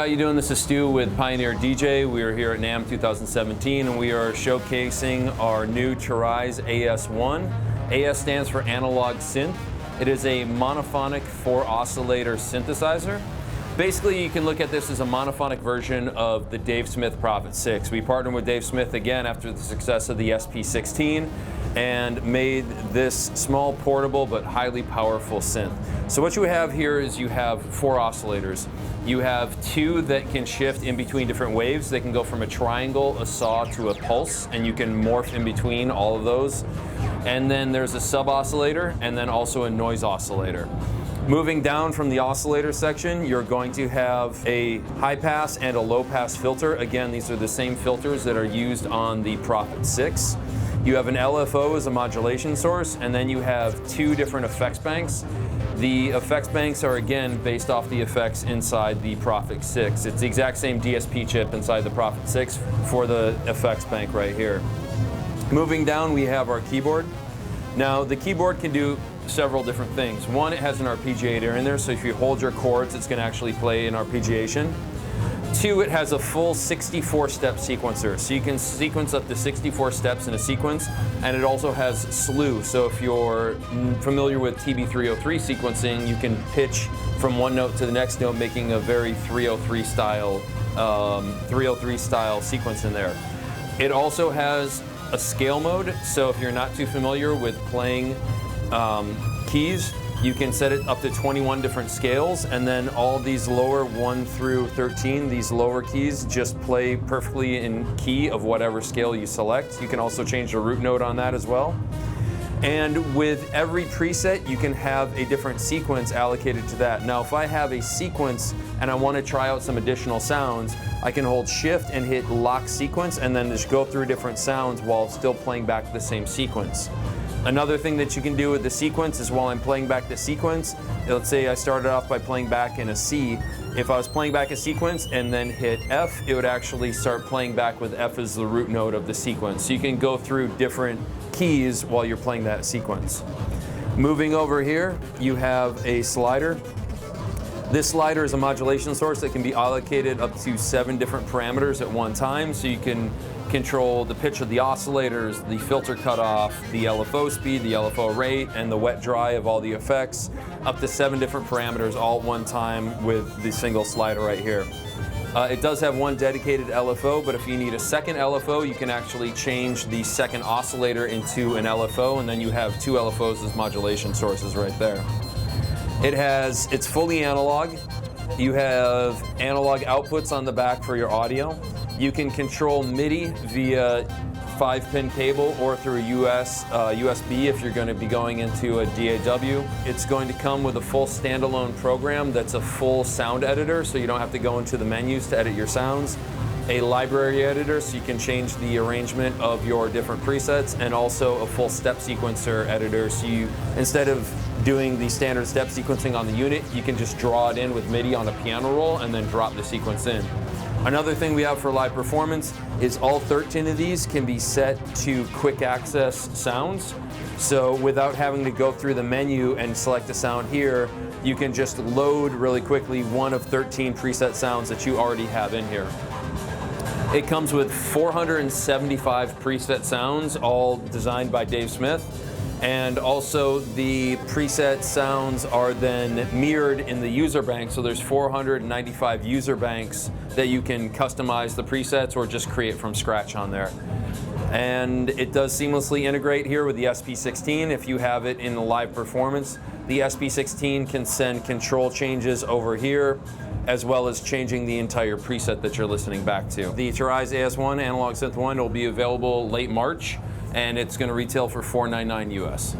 how you doing? This is Stu with Pioneer DJ. We are here at NAMM 2017 and we are showcasing our new Toraiz AS-1. AS stands for Analog Synth. It is a monophonic 4-oscillator synthesizer. Basically, you can look at this as a monophonic version of the Dave Smith Prophet 6. We partnered with Dave Smith again after the success of the SP-1 and made this small, portable, but highly powerful synth. So what you have here is you have 4 oscillators. You have 2 that can shift in between different waves. They can go from a triangle, a saw, to a pulse, and you can morph in between all of those. And then there's a sub-oscillator, and then also a noise oscillator. Moving down from the oscillator section, you're going to have a high-pass and a low-pass filter. Again, these are the same filters that are used on the Prophet 6. You have an LFO as a modulation source, and then you have 2 different effects banks. The effects banks are again based off the effects inside the Prophet 6. It's the exact same DSP chip inside the Prophet 6 for the effects bank right here. Moving down, we have our keyboard. Now, the keyboard can do several different things. One, it has an arpeggiator in there, so if you hold your chords, it's going to actually play an arpeggiation. 2, it has a full 64-step sequencer, so you can sequence up to 64 steps in a sequence, and it also has slew. So if you're familiar with TB303 sequencing, you can pitch from one note to the next note, making a very 303 style sequence in there. It also has a scale mode, so if you're not too familiar with playing keys, you can set it up to 21 different scales, and then all these lower 1 through 13, these lower keys just play perfectly in key of whatever scale you select. You can also change the root note on that as well. And with every preset, you can have a different sequence allocated to that. Now, if I have a sequence and I want to try out some additional sounds, I can hold Shift and hit Lock Sequence and then just go through different sounds while still playing back the same sequence. Another thing that you can do with the sequence is while I'm playing back the sequence, let's say I started off by playing back in a C. If I was playing back a sequence and then hit F, it would actually start playing back with F as the root note of the sequence. So you can go through different keys while you're playing that sequence. Moving over here, you have a slider. This slider is a modulation source that can be allocated up to 7 different parameters at one time, so you can control the pitch of the oscillators, the filter cutoff, the LFO speed, the LFO rate, and the wet-dry of all the effects, up to 7 different parameters all at one time with the single slider right here. It does have 1 dedicated LFO, but if you need a second LFO, you can actually change the second oscillator into an LFO, and then you have 2 LFOs as modulation sources right there. It's fully analog. You have analog outputs on the back for your audio. You can control MIDI via 5-pin cable or through a USB if you're going to be going into a DAW. It's going to come with a full standalone program that's a full sound editor, so you don't have to go into the menus to edit your sounds. A library editor, so you can change the arrangement of your different presets, and also a full step sequencer editor, so you, instead of doing the standard step sequencing on the unit, you can just draw it in with MIDI on a piano roll and then drop the sequence in. Another thing we have for live performance is all 13 of these can be set to quick access sounds. So without having to go through the menu and select a sound here, you can just load really quickly one of 13 preset sounds that you already have in here. It comes with 475 preset sounds, all designed by Dave Smith. And also the preset sounds are then mirrored in the user bank, so there's 495 user banks that you can customize the presets or just create from scratch on there. And it does seamlessly integrate here with the SP-1 if you have it in the live performance. The SP-1 can send control changes over here, as well as changing the entire preset that you're listening back to. The Toraiz AS-1 Analog Synth 1 will be available late March, and it's going to retail for $499 US.